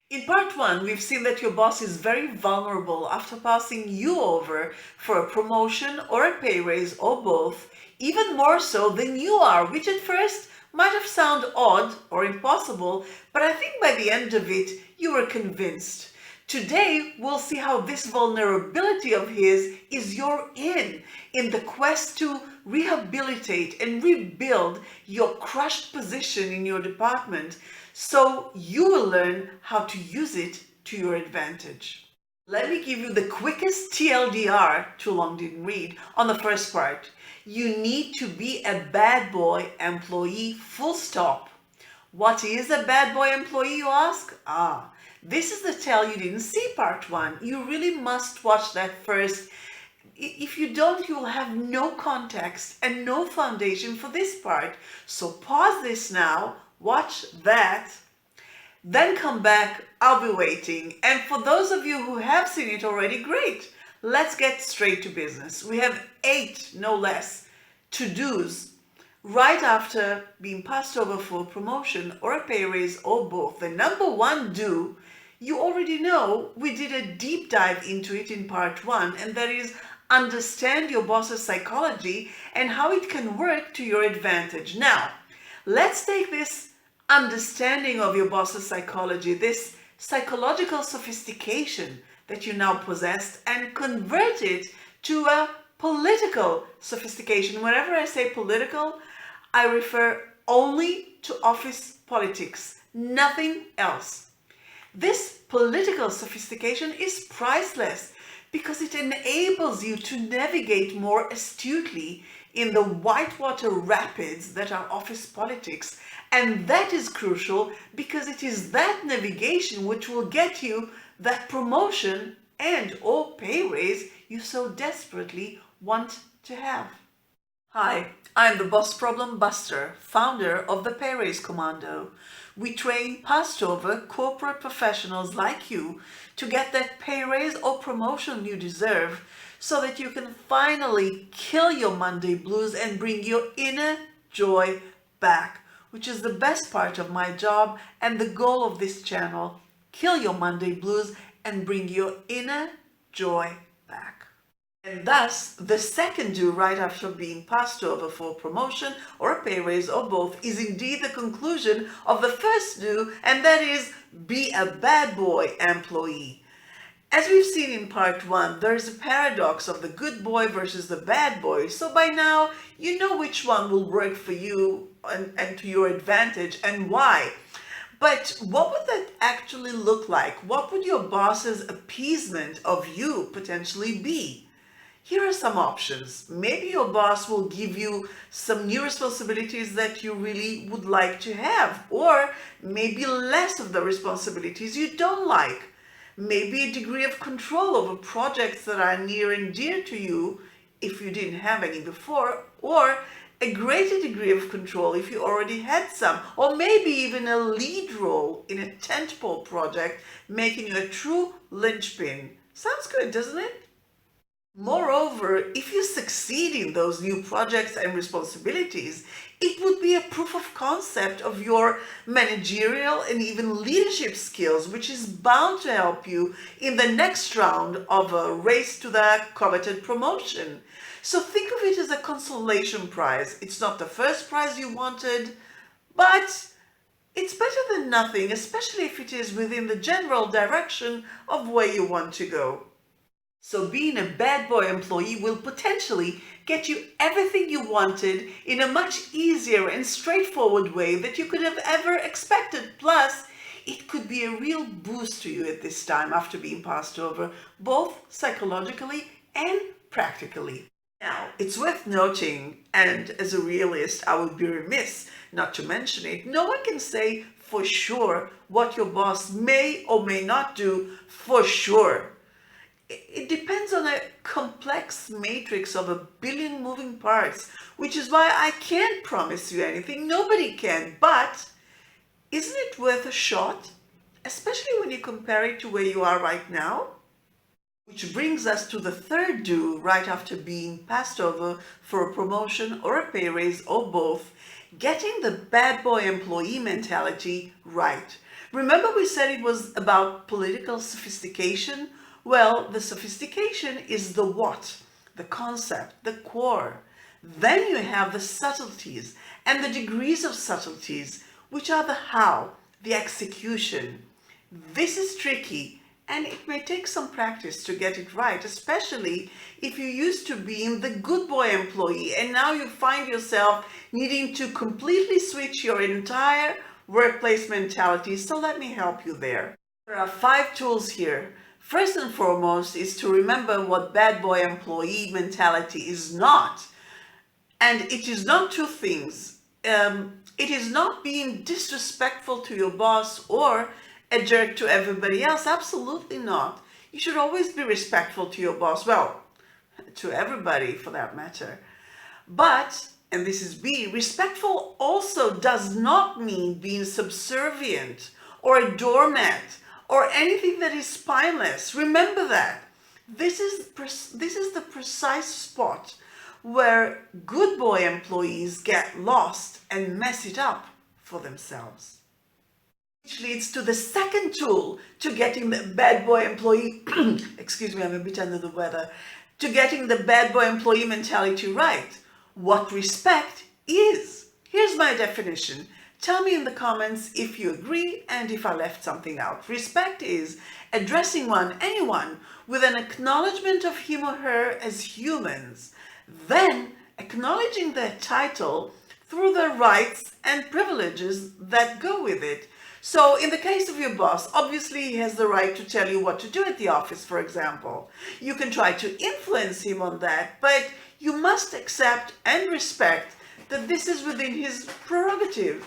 In part one, we've seen that your boss is very vulnerable after passing you over for a promotion or a pay raise or both, even more so than you are, which at first might have sounded odd or impossible, but I think by the end of it, you were convinced. Today, we'll see how this vulnerability of his is your in the quest to rehabilitate and rebuild your crushed position in your department so you will learn how to use it to your advantage. Let me give you the quickest TLDR, too long didn't read, on the first part. You need to be a bad boy employee, full stop. What is a bad boy employee, you ask? This is the tell you didn't see part one. You really must watch that first. If you don't, you'll have no context and no foundation for this part. So pause this now, watch that, then come back. I'll be waiting. And for those of you who have seen it already, great. Let's get straight to business. We have 8, no less, to-dos right after being passed over for a promotion or a pay raise or both. The number one do, you already know, we did a deep dive into it in part one, and that is understand your boss's psychology and how it can work to your advantage. Now, let's take this understanding of your boss's psychology, this psychological sophistication that you now possess, and convert it to a political sophistication. Whenever I say political, I refer only to office politics, nothing else. This political sophistication is priceless because it enables you to navigate more astutely in the whitewater rapids that are office politics. And that is crucial because it is that navigation which will get you that promotion and or pay raise you so desperately want to have. Hi, I'm the Boss Problem Buster, founder of the Pay Raise Commando. We train passed over corporate professionals like you to get that pay raise or promotion you deserve so that you can finally kill your Monday blues and bring your inner joy back, which is the best part of my job and the goal of this channel. Kill your Monday blues and bring your inner joy back. And thus, the second do right after being passed over for promotion or a pay raise or both is indeed the conclusion of the first do, and that is be a bad boy employee. As we've seen in part one, there is a paradox of the good boy versus the bad boy. So by now, you know which one will work for you and to your advantage and why. But what would that actually look like? What would your boss's appeasement of you potentially be? Here are some options. Maybe your boss will give you some new responsibilities that you really would like to have, or maybe less of the responsibilities you don't like. Maybe a degree of control over projects that are near and dear to you if you didn't have any before, or a greater degree of control if you already had some, or maybe even a lead role in a tentpole project, making you a true linchpin. Sounds good, doesn't it? Moreover, if you succeed in those new projects and responsibilities, it would be a proof of concept of your managerial and even leadership skills, which is bound to help you in the next round of a race to the coveted promotion. So think of it as a consolation prize. It's not the first prize you wanted, but it's better than nothing, especially if it is within the general direction of where you want to go. So being a bad boy employee will potentially get you everything you wanted in a much easier and straightforward way that you could have ever expected. Plus, it could be a real boost to you at this time after being passed over, both psychologically and practically. Now, it's worth noting, and as a realist, I would be remiss not to mention it, no one can say for sure what your boss may or may not do for sure. It depends on a complex matrix of a billion moving parts, which is why I can't promise you anything. Nobody can. But isn't it worth a shot? Especially when you compare it to where you are right now? Which brings us to the third do right after being passed over for a promotion or a pay raise or both, getting the bad boy employee mentality right. Remember we said it was about political sophistication? Well, the sophistication is the what, the concept, the core. Then you have the subtleties and the degrees of subtleties, which are the how, the execution. This is tricky, and it may take some practice to get it right, especially if you used to being the good boy employee and now you find yourself needing to completely switch your entire workplace mentality. So let me help you there. There are 5 tools here. First and foremost is to remember what bad boy employee mentality is not. And it is not 2 things. It is not being disrespectful to your boss or a jerk to everybody else. Absolutely not. You should always be respectful to your boss. Well, to everybody for that matter. But, and this is B, respectful also does not mean being subservient or a doormat or anything that is spineless. Remember that. This is the precise spot where good boy employees get lost and mess it up for themselves. Which leads to the second tool to getting the bad boy employee, excuse me, I'm a bit under the weather, to getting the bad boy employee mentality right. What respect is. Here's my definition. Tell me in the comments if you agree and if I left something out. Respect is addressing anyone, with an acknowledgement of him or her as humans, then acknowledging their title through the rights and privileges that go with it. So in the case of your boss, obviously he has the right to tell you what to do at the office, for example. You can try to influence him on that, but you must accept and respect that this is within his prerogative.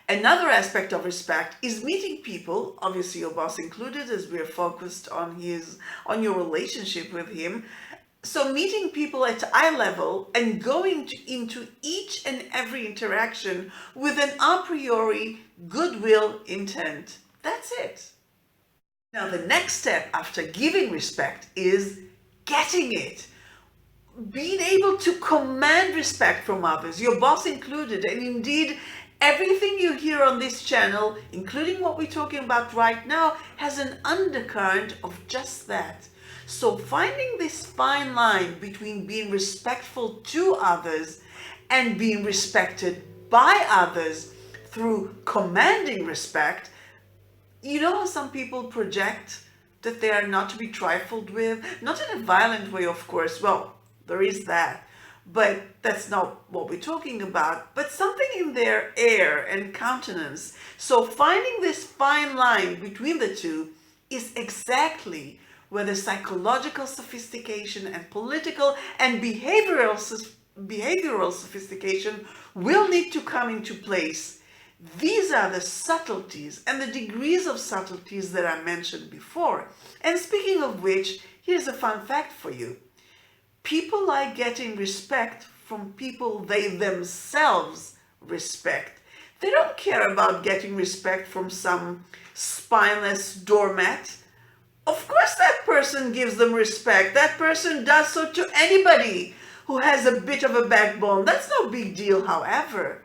Another aspect of respect is meeting people, obviously your boss included, as we're focused on your relationship with him. So meeting people at eye level and going into each and every interaction with an a priori goodwill intent. That's it. Now the next step after giving respect is getting it. Being able to command respect from others, your boss included, and indeed everything you hear on this channel, including what we're talking about right now, has an undercurrent of just that. So finding this fine line between being respectful to others and being respected by others through commanding respect, you know how some people project that they are not to be trifled with? Not in a violent way, of course. Well, there is that. But that's not what we're talking about. But something in their air and countenance. So finding this fine line between the two is exactly where the psychological sophistication and political and behavioral sophistication will need to come into place. These are the subtleties and the degrees of subtleties that I mentioned before. And speaking of which, here's a fun fact for you. People like getting respect from people they themselves respect. They don't care about getting respect from some spineless doormat. Of course that person gives them respect. That person does so to anybody who has a bit of a backbone. That's no big deal. However,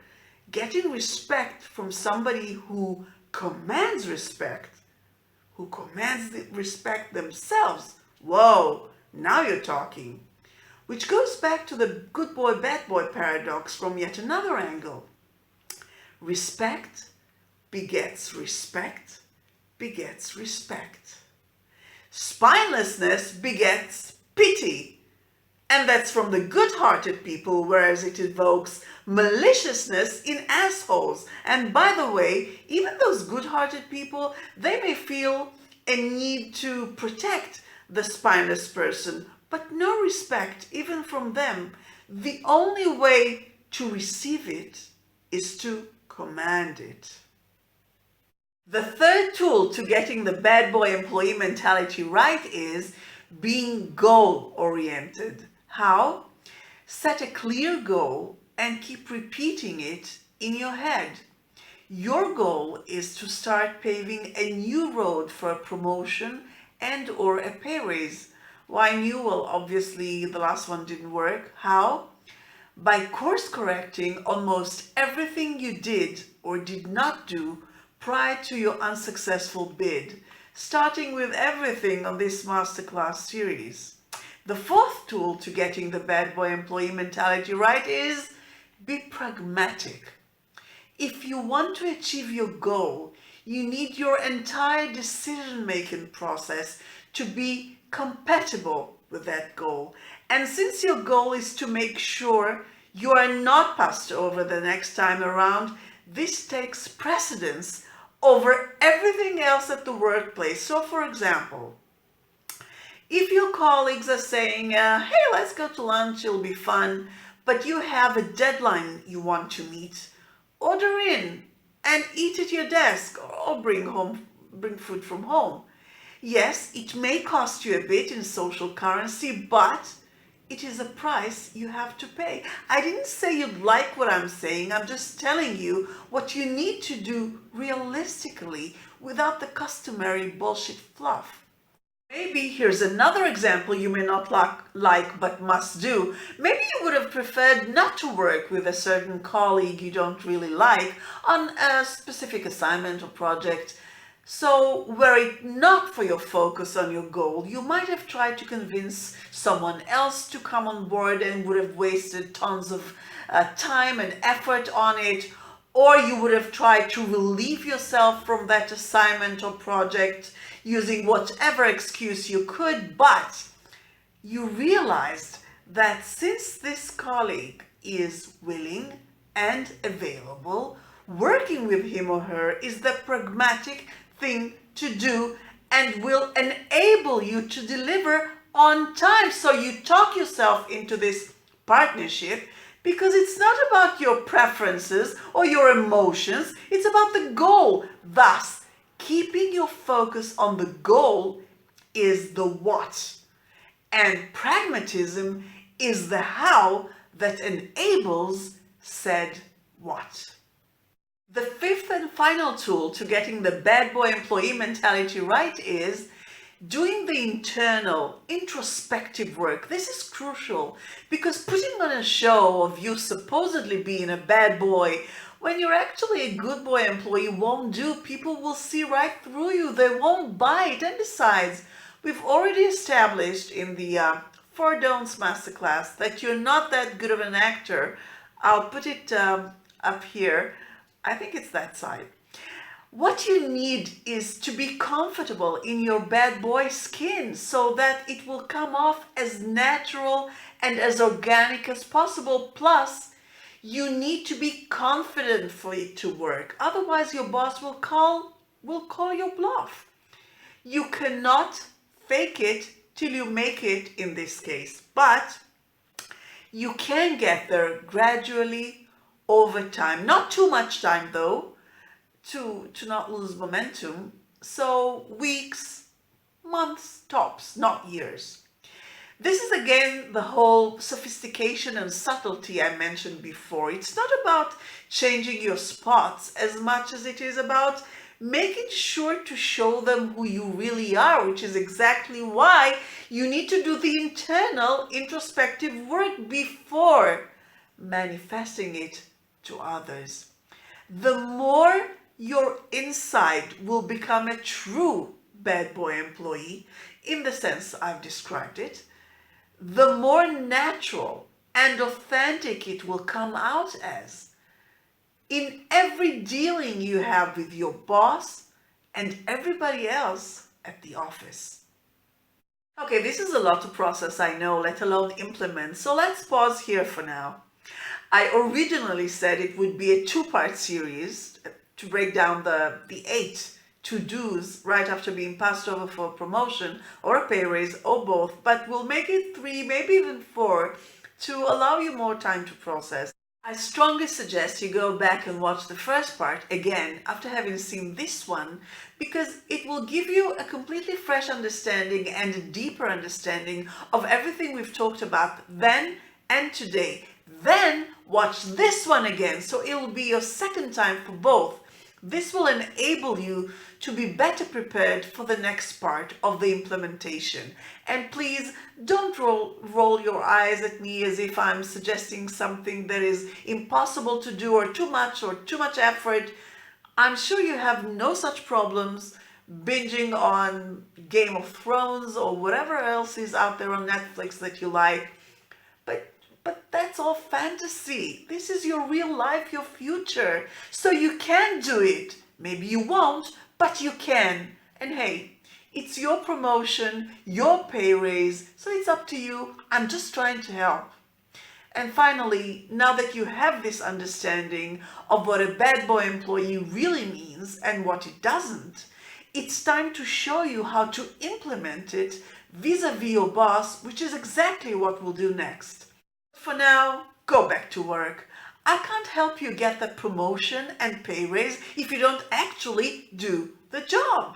getting respect from somebody who commands respect, who commands the respect themselves, whoa, now you're talking. Which goes back to the good boy, bad boy paradox from yet another angle. Respect begets respect, begets respect. Spinelessness begets pity. And that's from the good-hearted people, whereas it evokes maliciousness in assholes. And by the way, even those good-hearted people, they may feel a need to protect the spineless person, but no respect even from them. The only way to receive it is to command it. The third tool to getting the bad boy employee mentality right is being goal-oriented. How? Set a clear goal and keep repeating it in your head. Your goal is to start paving a new road for a promotion and or a pay raise. Why new? Well, obviously the last one didn't work. How? By course correcting almost everything you did or did not do prior to your unsuccessful bid, starting with everything on this Masterclass series. The fourth tool to getting the bad boy employee mentality right is be pragmatic. If you want to achieve your goal, you need your entire decision-making process to be compatible with that goal. And since your goal is to make sure you are not passed over the next time around, this takes precedence over everything else at the workplace. So for example, if your colleagues are saying, hey, let's go to lunch, it'll be fun, but you have a deadline you want to meet, order in and eat at your desk or bring food from home. Yes, it may cost you a bit in social currency, but it is a price you have to pay. I didn't say you'd like what I'm saying. I'm just telling you what you need to do realistically without the customary bullshit fluff. Maybe here's another example you may not like but must do. Maybe you would have preferred not to work with a certain colleague you don't really like on a specific assignment or project. So were it not for your focus on your goal, you might have tried to convince someone else to come on board and would have wasted tons of time and effort on it, or you would have tried to relieve yourself from that assignment or project using whatever excuse you could, but you realized that since this colleague is willing and available, working with him or her is the pragmatic thing to do and will enable you to deliver on time. So you talk yourself into this partnership because it's not about your preferences or your emotions, it's about the goal. Thus, keeping your focus on the goal is the what, and pragmatism is the how that enables said what. The fifth and final tool to getting the bad boy employee mentality right is doing the internal, introspective work. This is crucial because putting on a show of you supposedly being a bad boy when you're actually a good boy employee won't do. People will see right through you. They won't bite. And besides, we've already established in the 4 Don'ts Masterclass that you're not that good of an actor. I'll put it up here. I think it's that side. What you need is to be comfortable in your bad boy skin so that it will come off as natural and as organic as possible. Plus, you need to be confident for it to work. Otherwise, your boss will call your bluff. You cannot fake it till you make it in this case, but you can get there gradually over time. Not too much time though, to not lose momentum. So weeks, months tops, not years. This is again the whole sophistication and subtlety I mentioned before. It's not about changing your spots as much as it is about making sure to show them who you really are, which is exactly why you need to do the internal introspective work before manifesting it to others. The more your inside will become a true bad boy employee, in the sense I've described it, the more natural and authentic it will come out as in every dealing you have with your boss and everybody else at the office. Okay, this is a lot to process, I know, let alone implement, so let's pause here for now. I originally said it would be a 2-part series to break down the 8 to-dos right after being passed over for a promotion or a pay raise or both, but we'll make it 3, maybe even 4 to allow you more time to process. I strongly suggest you go back and watch the first part again after having seen this one, because it will give you a completely fresh understanding and a deeper understanding of everything we've talked about then and today. Then watch this one again, so it will be your second time for both. This will enable you to be better prepared for the next part of the implementation. And please don't roll your eyes at me as if I'm suggesting something that is impossible to do or too much effort. I'm sure you have no such problems binging on Game of Thrones or whatever else is out there on Netflix that you like. But that's all fantasy. This is your real life, your future. So you can do it. Maybe you won't, but you can. And hey, it's your promotion, your pay raise, so it's up to you. I'm just trying to help. And finally, now that you have this understanding of what a bad boy employee really means and what it doesn't, it's time to show you how to implement it vis-a-vis your boss, which is exactly what we'll do next. For now, go back to work. I can't help you get that promotion and pay raise if you don't actually do the job.